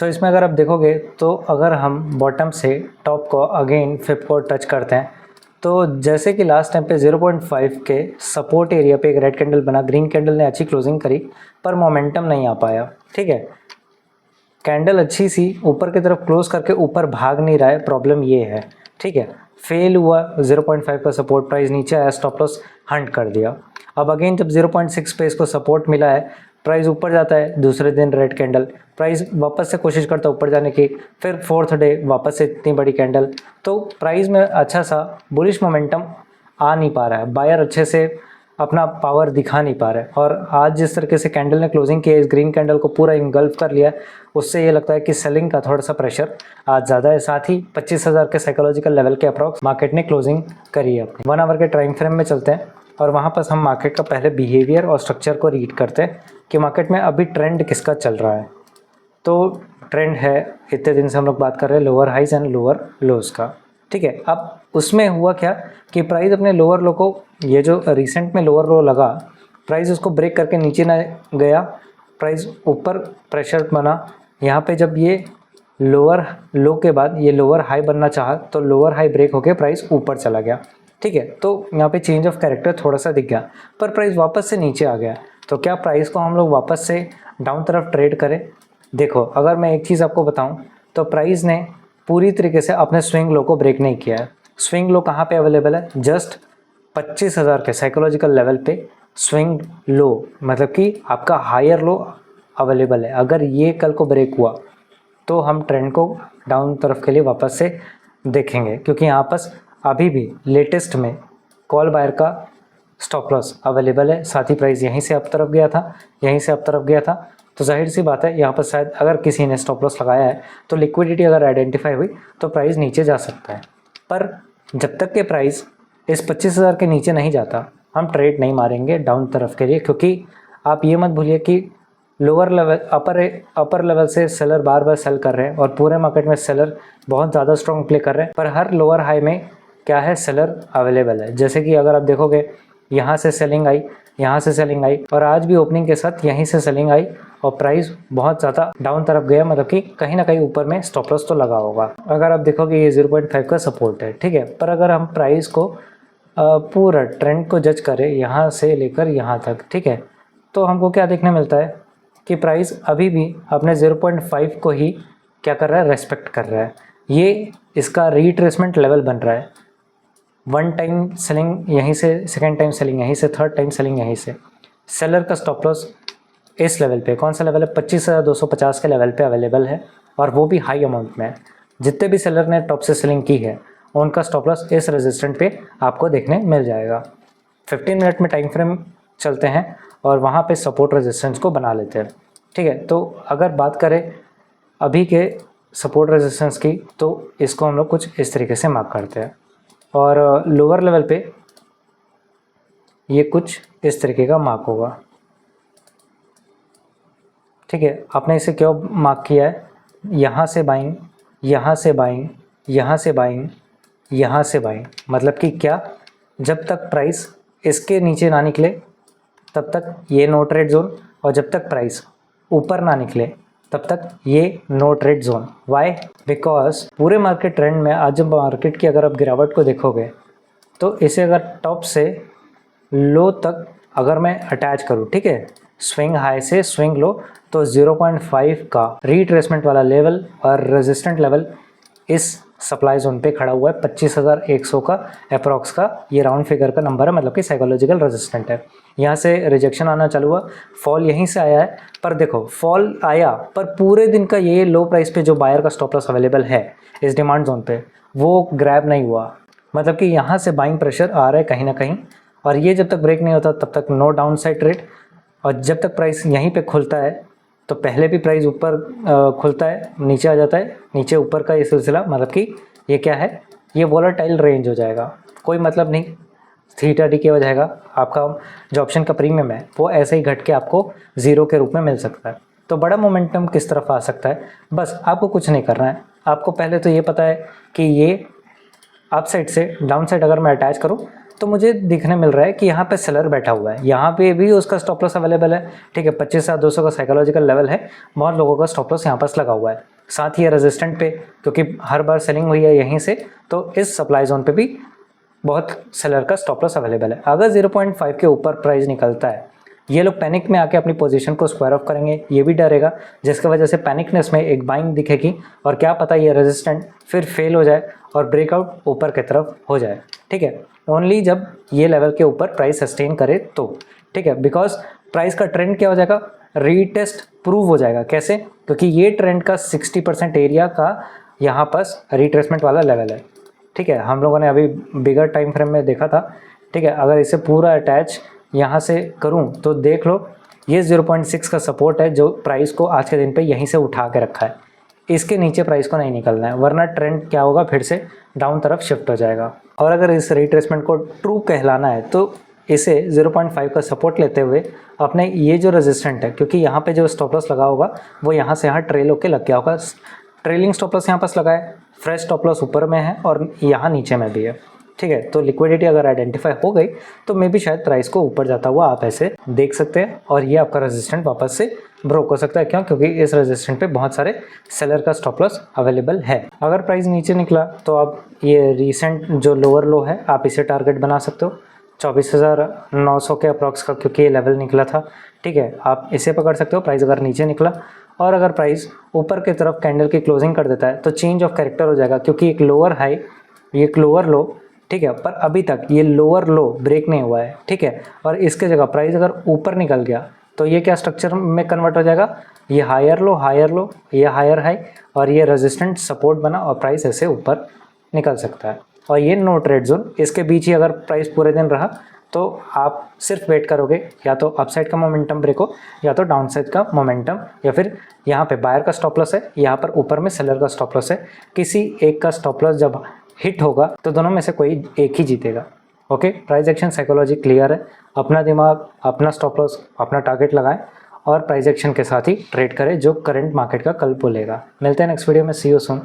इसमें अगर आप देखोगे तो अगर हम बॉटम से टॉप को अगेन फिप को टच करते हैं तो जैसे कि लास्ट टाइम पे 0.5 के सपोर्ट एरिया पे एक रेड कैंडल बना, ग्रीन कैंडल ने अच्छी क्लोजिंग करी पर मोमेंटम नहीं आ पाया। ठीक है, कैंडल अच्छी सी ऊपर की तरफ क्लोज करके ऊपर भाग नहीं रहा है, प्रॉब्लम ये है। ठीक है, फेल हुआ 0.5 का सपोर्ट, प्राइस नीचे आया, स्टॉप लॉस हंट कर दिया। अब अगेन जब 0.6 पे इसको सपोर्ट मिला है, प्राइस ऊपर जाता है, दूसरे दिन रेड कैंडल, प्राइस वापस से कोशिश करता है ऊपर जाने की, फिर फोर्थ डे वापस से इतनी बड़ी कैंडल, तो प्राइस में अच्छा सा बुलिश मोमेंटम आ नहीं पा रहा है, बायर अच्छे से अपना पावर दिखा नहीं पा रहा है। और आज जिस तरीके से कैंडल ने क्लोजिंग की है, इस ग्रीन कैंडल को पूरा इंगल्फ कर लिया है, उससे ये लगता है कि सेलिंग का थोड़ा सा प्रेशर आज ज़्यादा है। साथ ही 25,000 के साइकोलॉजिकल लेवल के अप्रॉक्स मार्केट ने क्लोजिंग करी है अपनी। 1 आवर के टाइम फ्रेम में चलते हैं और वहाँ पर हम मार्केट का पहले बिहेवियर और स्ट्रक्चर को रीड करते हैं कि मार्केट में अभी ट्रेंड किसका चल रहा है। तो ट्रेंड है, इतने दिन से हम लोग बात कर रहे हैं lower highs and lower lows का। ठीक है, अब उसमें हुआ क्या कि प्राइस अपने लोअर लो को, ये जो रिसेंट में लोअर लो लगा, प्राइस उसको ब्रेक करके नीचे ना गया, प्राइस ऊपर प्रेशर बना। यहाँ पे जब ये लोअर लो के बाद ये लोअर हाई बनना चाहा तो लोअर हाई ब्रेक होके प्राइस ऊपर चला गया। ठीक है, तो यहाँ पे चेंज ऑफ कैरेक्टर थोड़ा सा दिख गया, पर प्राइस वापस से नीचे आ गया। तो क्या प्राइस को हम लोग वापस से डाउन तरफ ट्रेड करें? देखो, अगर मैं एक चीज़ आपको बताऊँ तो प्राइस ने पूरी तरीके से अपने स्विंग लो को ब्रेक नहीं किया है। स्विंग लो कहाँ पे अवेलेबल है? जस्ट 25,000 के साइकोलॉजिकल लेवल पे स्विंग लो, मतलब कि आपका हायर लो अवेलेबल है। अगर ये कल को ब्रेक हुआ तो हम ट्रेंड को डाउन तरफ के लिए वापस से देखेंगे, क्योंकि यहाँ पर अभी भी लेटेस्ट में कॉल बायर का स्टॉप लॉस अवेलेबल है। साथ ही प्राइस यहीं से अप तरफ गया था, यहीं से अप तरफ गया था, तो जाहिर सी बात है यहाँ पर शायद अगर किसी ने स्टॉप लॉस लगाया है तो लिक्विडिटी अगर आइडेंटिफाई हुई तो प्राइस नीचे जा सकता है। पर जब तक के प्राइस इस 25,000 के नीचे नहीं जाता हम ट्रेड नहीं मारेंगे डाउन तरफ के लिए, क्योंकि आप ये मत भूलिए कि लोअर लेवल अपर लेवल से सेलर बार बार सेल कर रहे हैं और पूरे मार्केट में सेलर बहुत ज़्यादा स्ट्रॉन्ग प्ले कर रहे हैं, पर हर लोअर हाई में क्या है, सेलर अवेलेबल है। जैसे कि अगर आप देखोगे यहाँ से सेलिंग आई, यहाँ से सेलिंग आई और आज भी ओपनिंग के साथ यहीं से सेलिंग आई और प्राइस बहुत ज़्यादा डाउन तरफ गया, मतलब कि कहीं ना कहीं ऊपर में स्टॉप लॉस तो लगा होगा। अगर आप देखोगे ये 0.5 का सपोर्ट है। ठीक है, पर अगर हम प्राइस को पूरा ट्रेंड को जज करें यहाँ से लेकर यहाँ तक, ठीक है, तो हमको क्या देखने मिलता है कि प्राइस अभी भी अपने 0.5 को ही क्या कर रहा है, रेस्पेक्ट कर रहा है। ये इसका रीट्रेसमेंट लेवल बन रहा है। 1 टाइम सेलिंग यहीं से, सेकेंड टाइम सेलिंग यहीं से, थर्ड टाइम सेलिंग यहीं से। सेलर का स्टॉप लॉस इस लेवल पे, कौन सा लेवल है, 25,250 के लेवल पे अवेलेबल है और वो भी हाई अमाउंट में। जितने भी सेलर ने टॉप से सेलिंग की है उनका स्टॉप लॉस इस रेजिस्टेंट पे आपको देखने मिल जाएगा। 15 मिनट में टाइम फ्रेम चलते हैं और वहाँ पे सपोर्ट रेजिस्टेंस को बना लेते हैं। ठीक है, तो अगर बात करें अभी के सपोर्ट रेजिस्टेंस की तो इसको हम लोग कुछ इस तरीके से मार्क करते हैं और लोअर लेवल पे ये कुछ इस तरीके का मार्क होगा। ठीक है, आपने इसे क्यों मार्क किया है? यहाँ से बाइंग, यहाँ से बाइंग, यहाँ से बाइंग, यहाँ से बाइंग, मतलब कि क्या, जब तक प्राइस इसके नीचे ना निकले तब तक ये नो ट्रेड जोन, और जब तक प्राइस ऊपर ना निकले तब तक ये no trade zone. Why? Because पूरे मार्केट ट्रेंड में आज जब मार्केट की अगर आप गिरावट को देखोगे तो इसे अगर टॉप से लो तक अगर मैं अटैच करूँ, ठीक है, स्विंग हाई से स्विंग लो, तो 0.5 का रीट्रेसमेंट वाला लेवल और रेजिस्टेंट लेवल इस सप्लाई जोन पे खड़ा हुआ है। 25,100 का अप्रॉक्स का ये राउंड फिगर का नंबर है, मतलब कि साइकोलॉजिकल रेजिस्टेंट है। यहाँ से रिजेक्शन आना चालू हुआ, फॉल यहीं से आया है, पर देखो फॉल आया पर पूरे दिन का ये लो प्राइस पे जो बायर का स्टॉप लॉस अवेलेबल है इस डिमांड जोन पे वो ग्रैब नहीं हुआ, मतलब कि यहाँ से बाइंग प्रेशर आ रहा है कहीं ना कहीं, और ये जब तक ब्रेक नहीं होता तब तक नो डाउन साइड ट्रेड। और जब तक प्राइस यहीं पे खुलता है तो पहले भी प्राइस ऊपर खुलता है, नीचे आ जाता है, नीचे ऊपर का ये सिलसिला, मतलब कि ये क्या है, ये वोलेटाइल रेंज हो जाएगा। कोई मतलब नहीं, थीटा डी के हो जाएगा, आपका जो ऑप्शन का प्रीमियम है वो ऐसे ही घट के आपको ज़ीरो के रूप में मिल सकता है। तो बड़ा मोमेंटम किस तरफ आ सकता है, बस आपको कुछ नहीं करना है। आपको पहले तो ये पता है कि ये अप साइड से डाउन साइड अगर मैं अटैच करूँ तो मुझे दिखने मिल रहा है कि यहाँ पे सेलर बैठा हुआ है, यहाँ पे भी उसका स्टॉप लॉस अवेलेबल है। ठीक है, 25,200 का साइकोलॉजिकल लेवल है, बहुत लोगों का स्टॉप लॉस यहाँ पास लगा हुआ है। साथ ही ये रेजिस्टेंट पे, क्योंकि हर बार सेलिंग हुई है यहीं से, तो इस सप्लाई जोन पे भी बहुत सेलर का स्टॉप लॉस अवेलेबल है। अगर 0.5 के ऊपर प्राइस निकलता है, ये लोग पैनिक में आके अपनी पोजीशन को स्क्वायर ऑफ करेंगे, ये भी डरेगा, जिसकी वजह से पैनिकनेस में एक बाइंग दिखेगी और क्या पता ये रेजिस्टेंट फिर फेल हो जाए और ब्रेकआउट ऊपर की तरफ हो जाए। ठीक है, ओनली जब ये लेवल के ऊपर प्राइस सस्टेन करे तो। ठीक है, बिकॉज प्राइस का ट्रेंड क्या हो जाएगा, रीटेस्ट प्रूव हो जाएगा। कैसे? क्योंकि ये ट्रेंड का 60% एरिया का यहाँ पास रिट्रेसमेंट वाला लेवल है। ठीक है, हम लोगों ने अभी बिगर टाइम फ्रेम में देखा था। ठीक है, अगर इसे पूरा अटैच यहाँ से करूँ तो देख लो, ये 0.6 का सपोर्ट है जो प्राइस को आज के दिन पे यहीं से उठा के रखा है। इसके नीचे प्राइस को नहीं निकलना है, वरना ट्रेंड क्या होगा, फिर से डाउन तरफ शिफ्ट हो जाएगा। और अगर इस रिट्रेसमेंट को ट्रू कहलाना है तो इसे 0.5 का सपोर्ट लेते हुए अपने ये जो रेजिस्टेंट है, क्योंकि यहाँ पे जो स्टॉप लॉस लगा होगा वो यहाँ से यहाँ ट्रेल होके लग गया होगा। ट्रेलिंग स्टॉप लॉस यहाँ पास लगा है, फ्रेश स्टॉप लॉस ऊपर में है और यहाँ नीचे में भी है। ठीक है, तो लिक्विडिटी अगर आइडेंटिफाई हो गई तो मे भी शायद प्राइस को ऊपर जाता हुआ आप ऐसे देख सकते हैं, और ये आपका रेजिस्टेंट वापस से ब्रोक हो सकता है। क्यों? क्योंकि इस रेजिस्टेंट पे बहुत सारे सेलर का स्टॉप लॉस अवेलेबल है। अगर प्राइस नीचे निकला तो आप ये रीसेंट जो लोअर लो है आप इसे टारगेट बना सकते हो 24,900 के अप्रॉक्स का, क्योंकि ये लेवल निकला था। ठीक है, आप इसे पकड़ सकते हो प्राइस अगर नीचे निकला। और अगर प्राइस ऊपर की तरफ कैंडल की क्लोजिंग कर देता है तो चेंज ऑफ कैरेक्टर हो जाएगा, क्योंकि एक लोअर हाई, एक लोअर लो। ठीक है, पर अभी तक ये लोअर लो ब्रेक नहीं हुआ है। ठीक है, और इसके जगह प्राइस अगर ऊपर निकल गया तो ये क्या स्ट्रक्चर में कन्वर्ट हो जाएगा, ये हायर लो, ये हायर हाई और ये रेजिस्टेंट सपोर्ट बना और प्राइस ऐसे ऊपर निकल सकता है। और ये नो ट्रेड जोन, इसके बीच ही अगर प्राइस पूरे दिन रहा तो आप सिर्फ वेट करोगे या तो अपसाइड का मोमेंटम ब्रेक हो या तो डाउनसाइड का मोमेंटम, या फिर यहाँ पे बायर का स्टॉप लॉस है, यहाँ पर ऊपर में सेलर का स्टॉप लॉस है। किसी एक का स्टॉप लॉस जब हिट होगा तो दोनों में से कोई एक ही जीतेगा। Okay, price action psychology clear है। अपना दिमाग, अपना स्टॉप लॉस, अपना टारगेट लगाएं और प्राइस एक्शन के साथ ही ट्रेड करें जो करंट मार्केट का कल बोलेगा। मिलते हैं नेक्स्ट वीडियो में, सी यू सून।